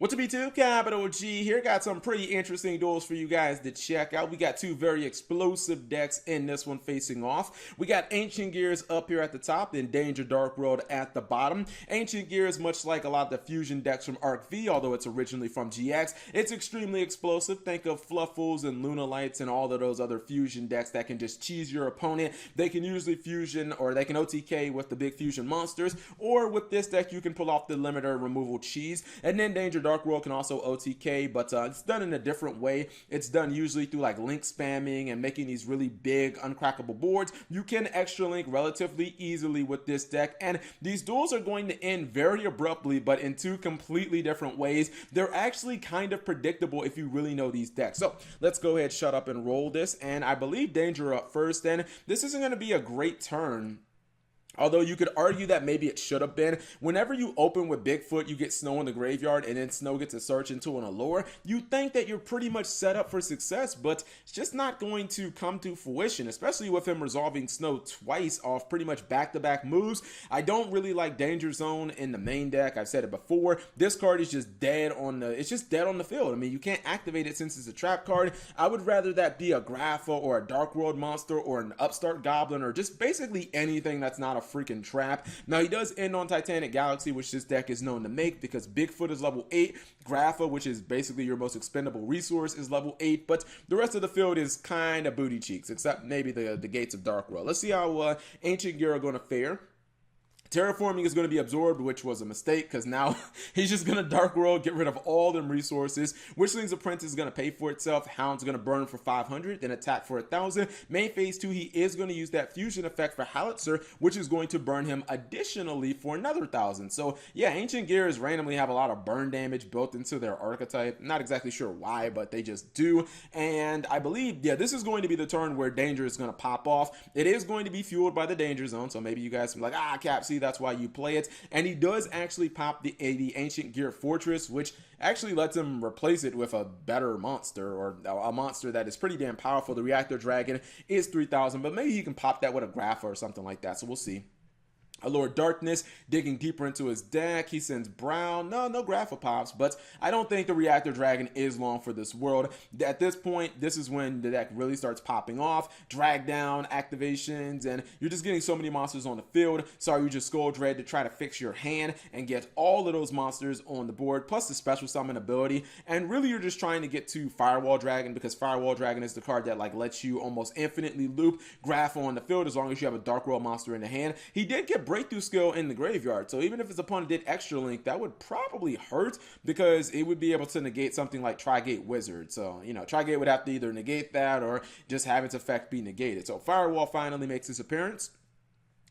What's up, YouTube? Capital G here. Got some pretty interesting duels for you guys to check out. We got two very explosive decks in this one facing off. We got Ancient Gears up here at the top, then Danger Dark World at the bottom. Ancient Gears, much like a lot of the fusion decks from Arc V, although it's originally from GX, it's extremely explosive. Think of Fluffles and Luna Lights and all of those other fusion decks that can just cheese your opponent. They can usually fusion, or they can OTK with the big fusion monsters, or with this deck you can pull off the limiter removal cheese. And then Danger Dark World can also OTK, but it's done in a different way. It's done usually through like link spamming and making these really big uncrackable boards. You can extra link relatively easily with this deck, and these duels are going to end very abruptly, but in two completely different ways. They're actually kind of predictable if you really know these decks. So let's go ahead, shut up, and roll this. And I believe Danger up first, and this isn't going to be a great turn. Although you could argue that maybe it should have been. Whenever you open with Bigfoot, you get Snow in the graveyard, and then Snow gets a search into an allure. You think that you're pretty much set up for success, but it's just not going to come to fruition, especially with him resolving Snow twice off pretty much back-to-back moves. I don't really like Danger Zone in the main deck. I've said it before. This card is just dead on the field. I mean, you can't activate it since it's a trap card. I would rather that be a Grapha or a Dark World monster or an Upstart Goblin or just basically anything that's not a freaking trap. Now, he does end on Titanic Galaxy, which this deck is known to make, because Bigfoot is level 8, Grapha, which is basically your most expendable resource, is level 8, but the rest of the field is kind of booty cheeks, except maybe the Gates of Dark World. Let's see how Ancient Gear are going to fare. Terraforming is going to be absorbed, which was a mistake, because now he's just going to Dark World, get rid of all them resources. Witchling's Apprentice is going to pay for itself. Hound's going to burn for 500, then attack for 1,000. Main phase 2, he is going to use that fusion effect for Howitzer, which is going to burn him additionally for another 1,000. So yeah, Ancient Gears randomly have a lot of burn damage built into their archetype. Not exactly sure why, but they just do. And I believe, yeah, this is going to be the turn where Danger is going to pop off. It is going to be fueled by the Danger Zone, so maybe you guys can be like, Cap, see, that's why you play it. And he does actually pop the Ancient Gear Fortress, which actually lets him replace it with a better monster, or a monster that is pretty damn powerful. The Reactor Dragon is 3,000, but maybe he can pop that with a Grapha or something like that, so we'll see. Allure Darkness, digging deeper into his deck. He sends Brown. No Grapha pops, but I don't think the Reactor Dragon is long for this world. At this point, this is when the deck really starts popping off. Drag down activations, and you're just getting so many monsters on the field. Sorry, you just Skull Dread to try to fix your hand and get all of those monsters on the board, plus the special summon ability. And really, you're just trying to get to Firewall Dragon, because Firewall Dragon is the card that like lets you almost infinitely loop Grapha on the field as long as you have a Dark World monster in the hand. He did get Breakthrough Skill in the graveyard, so even if his opponent did extra link, that would probably hurt, because it would be able to negate something like Trigate Wizard. So, you know, Trigate would have to either negate that or just have its effect be negated. So Firewall finally makes his appearance,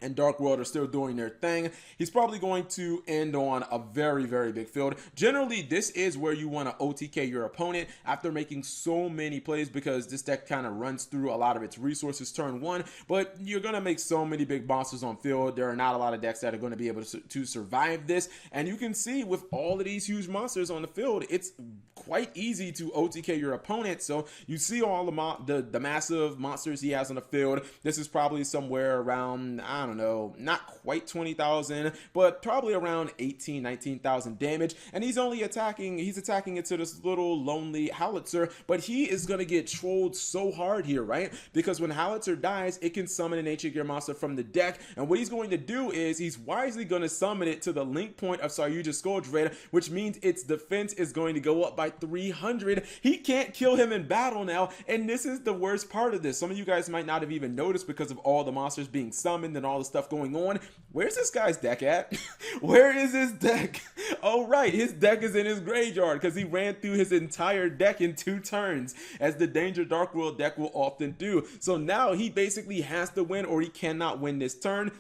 and Dark World are still doing their thing. He's probably going to end on a very, very big field. Generally, this is where you want to OTK your opponent after making so many plays, because this deck kind of runs through a lot of its resources turn one, but you're going to make so many big monsters on field. There are not a lot of decks that are going to be able to survive this, and you can see with all of these huge monsters on the field, it's quite easy to OTK your opponent. So you see all the massive monsters he has on the field. This is probably somewhere around, I don't know, not quite 20,000, but probably around 18, 19,000 damage. And he's attacking it to this little lonely Howitzer, but he is going to get trolled so hard here, right? Because when Howitzer dies, it can summon an Ancient Gear monster from the deck. And what he's going to do is he's wisely going to summon it to the link point of Saryuja's Skull Dread, which means its defense is going to go up by 300. He can't kill him in battle now, and this is the worst part of this. Some of you guys might not have even noticed because of all the monsters being summoned and all the stuff going on. Where's this guy's deck at? Where is his deck? Oh right, his deck is in his graveyard, because he ran through his entire deck in 2 turns, as the Danger Dark World deck will often do. So now he basically has to win, or he cannot win this turn.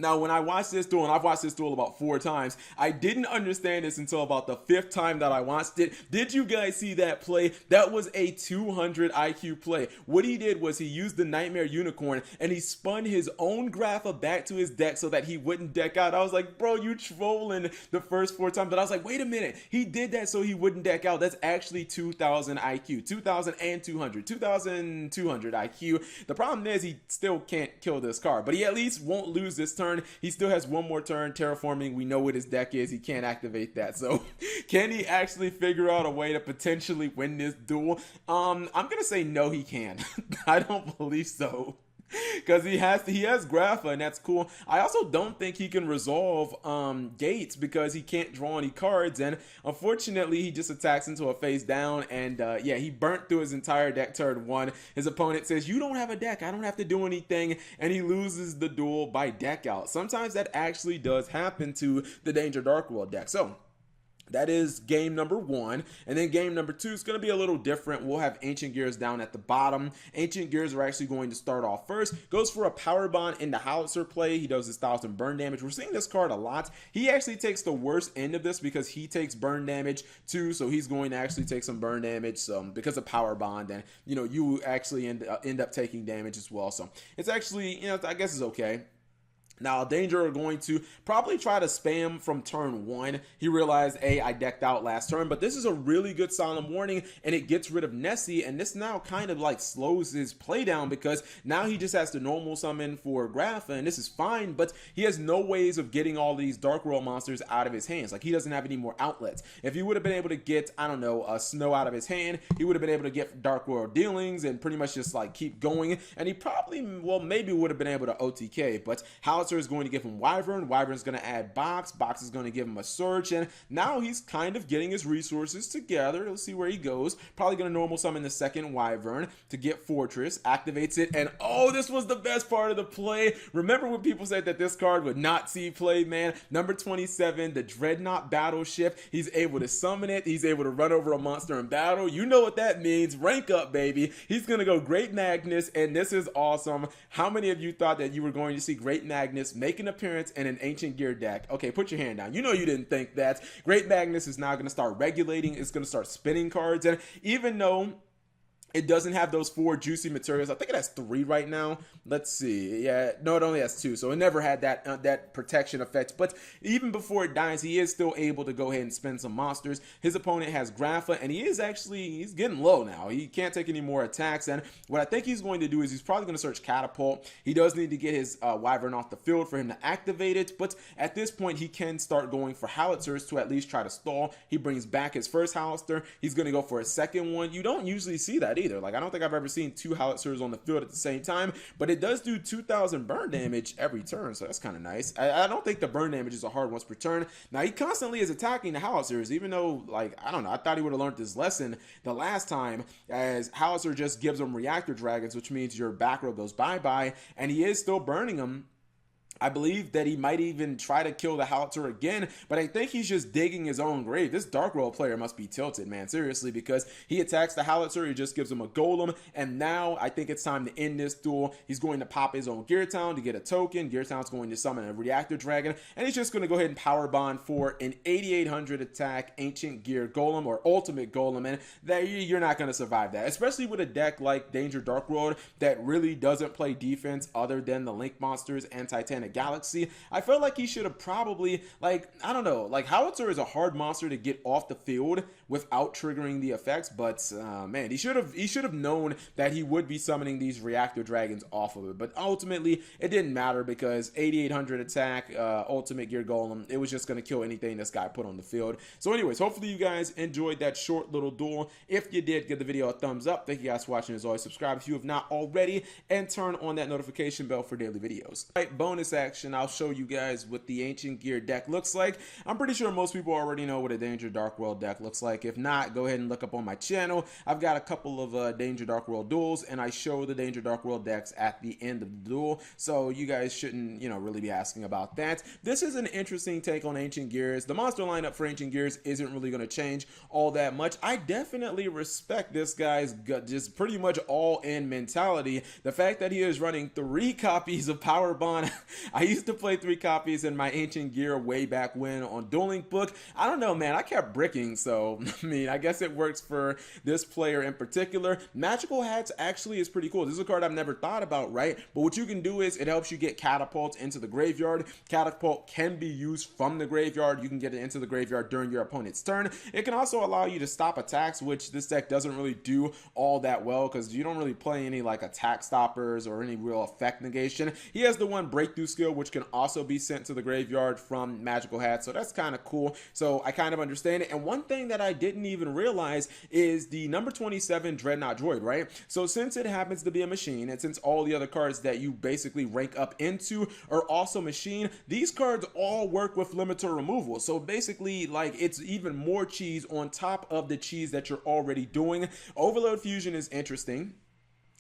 Now, when I watched this duel, and I've watched this duel about 4 times, I didn't understand this until about the 5th time that I watched it. Did you guys see that play? That was a 200 IQ play. What he did was he used the Nightmare Unicorn, and he spun his own Grapha back to his deck so that he wouldn't deck out. I was like, bro, you trolling the first 4 times. But I was like, wait a minute. He did that so he wouldn't deck out. That's actually 2,000 IQ. 2,000 and 200. 2,200 IQ. The problem is he still can't kill this card, but he at least won't lose this turn. turn. He still has one more turn. Terraforming, we know what his deck is. He can't activate that. So can he actually figure out a way to potentially win this duel? I'm gonna say no, he can. I don't believe so. Because he has Grapha, and that's cool. I also don't think he can resolve Gates because he can't draw any cards, and unfortunately he just attacks into a face down, and yeah, he burnt through his entire deck turn 1. His opponent says, you don't have a deck, I don't have to do anything, and he loses the duel by deck out. Sometimes that actually does happen to the Danger Dark World deck. So that is game number 1. And then game number 2 is going to be a little different. We'll have Ancient Gears down at the bottom. Ancient Gears are actually going to start off first. Goes for a Power Bond into Howitzer play. He does his 1000 burn damage. We're seeing this card a lot. He actually takes the worst end of this because he takes burn damage too. So he's going to actually take some burn damage because of Power Bond. And, you know, you actually end up taking damage as well. So it's actually, you know, I guess it's okay. Now, Danger are going to probably try to spam from turn 1. He realized, hey, I decked out last turn, but this is a really good Solemn Warning, and it gets rid of Nessie, and this now kind of like slows his play down because now he just has to normal summon for Grapha, and this is fine, but he has no ways of getting all these Dark World monsters out of his hands. Like, he doesn't have any more outlets. If he would have been able to get, I don't know, a Snow out of his hand, he would have been able to get Dark World dealings and pretty much just like keep going, and he probably, well, maybe would have been able to OTK, but Howitzer is going to give him Wyvern. Wyvern's going to add Box. Box is going to give him a Search, and now he's kind of getting his resources together. Let's see where he goes. Probably going to normal summon the second Wyvern to get Fortress. Activates it, and oh, this was the best part of the play. Remember when people said that this card would not see play, man? Number 27, the Dreadnought Battleship. He's able to summon it. He's able to run over a monster in battle. You know what that means. Rank up, baby. He's going to go Great Magnus, and this is awesome. How many of you thought that you were going to see Great Magnus make an appearance in an Ancient Gear deck? Okay, put your hand down. You know you didn't think that. Great Magnus is now going to start regulating. It's going to start spinning cards, and even though it doesn't have those 4 juicy materials, I think it has 3 right now. Let's see. Yeah, no, it only has 2, so it never had that that protection effect. But even before it dies, he is still able to go ahead and spin some monsters. His opponent has Grapha, and he's getting low now. He can't take any more attacks, and what I think he's going to do is he's probably going to search Catapult. He does need to get his Wyvern off the field for him to activate it, but at this point, he can start going for Howitzers to at least try to stall. He brings back his first Howitzer. He's going to go for a second one. You don't usually see that either. Like, I don't think I've ever seen 2 Howitzers on the field at the same time, but it does do 2,000 burn damage every turn, so that's kind of nice. I don't think the burn damage is a hard once per turn. Now, he constantly is attacking the Howitzers, even though, like, I don't know, I thought he would have learned this lesson the last time, as Howitzer just gives him Reactor Dragons, which means your back row goes bye-bye, and he is still burning them. I believe that he might even try to kill the Howitzer again, but I think he's just digging his own grave. This Dark World player must be tilted, man, seriously, because he attacks the Howitzer, he just gives him a Golem, and now I think it's time to end this duel. He's going to pop his own Gear Town to get a token. Gear Town's going to summon a Reactor Dragon, and he's just going to go ahead and Power Bond for an 8800 attack Ancient Gear Golem, or Ultimate Golem, and that you're not going to survive that, especially with a deck like Danger Dark World that really doesn't play defense other than the Link monsters and Titanic Galaxy. I felt like he should have probably, like, I don't know, like, Howitzer is a hard monster to get off the field without triggering the effects, but man, he should have known that he would be summoning these Reactor Dragons off of it. But ultimately, it didn't matter because 8800 attack, Ultimate Gear Golem, it was just going to kill anything this guy put on the field. So anyways, hopefully you guys enjoyed that short little duel. If you did, give the video a thumbs up. Thank you guys for watching. As always, subscribe if you have not already, and turn on that notification bell for daily videos. All right, bonus action, I'll show you guys what the Ancient Gear deck looks like. I'm pretty sure most people already know what a Danger Dark World deck looks like. If not, go ahead and look up on my channel. I've got a couple of Danger Dark World duels, and I show the Danger Dark World decks at the end of the duel, so you guys shouldn't, you know, really be asking about that. This is an interesting take on Ancient Gears. The monster lineup for Ancient Gears isn't really going to change all that much. I definitely respect this guy's just pretty much all-in mentality. The fact that he is running 3 copies of Power Bond. I used to play 3 copies in my Ancient Gear way back when on Duel Link book. I don't know, man. I kept bricking, so I mean, I guess it works for this player in particular. Magical Hats actually is pretty cool. This is a card I've never thought about, right? But what you can do is it helps you get catapults into the graveyard. Catapult can be used from the graveyard. You can get it into the graveyard during your opponent's turn. It can also allow you to stop attacks, which this deck doesn't really do all that well because you don't really play any like attack stoppers or any real effect negation. He has the one Breakthrough skill, which can also be sent to the graveyard from magical hats. So that's kind of cool. So I kind of understand it. And one thing that I didn't even realize is the number 27 Dreadnought Droid, right? So since it happens to be a machine, and since all the other cards that you basically rank up into are also machine, these cards all work with limiter removal. So basically, like, it's even more cheese on top of the cheese that you're already doing. Overload Fusion is interesting.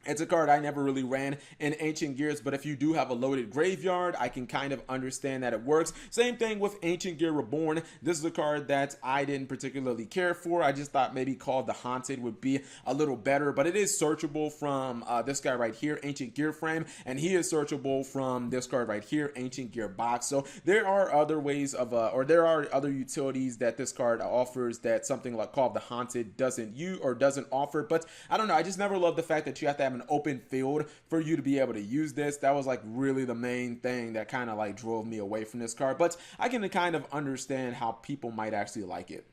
It's a card I never really ran in Ancient Gears, but if you do have a loaded graveyard, I can kind of understand that it works. Same thing with Ancient Gear Reborn. This is a card that I didn't particularly care for. I just thought maybe called the Haunted would be a little better, but it is searchable from this guy right here, Ancient Gear Frame, and he is searchable from this card right here, Ancient Gear Box. So there are other ways of, or there are other utilities that this card offers that something like called the Haunted doesn't use or doesn't offer. But I don't know, I just never loved the fact that you have to have an open field for you to be able to use this. That was like really the main thing that kind of like drove me away from this card, but I can kind of understand how people might actually like it.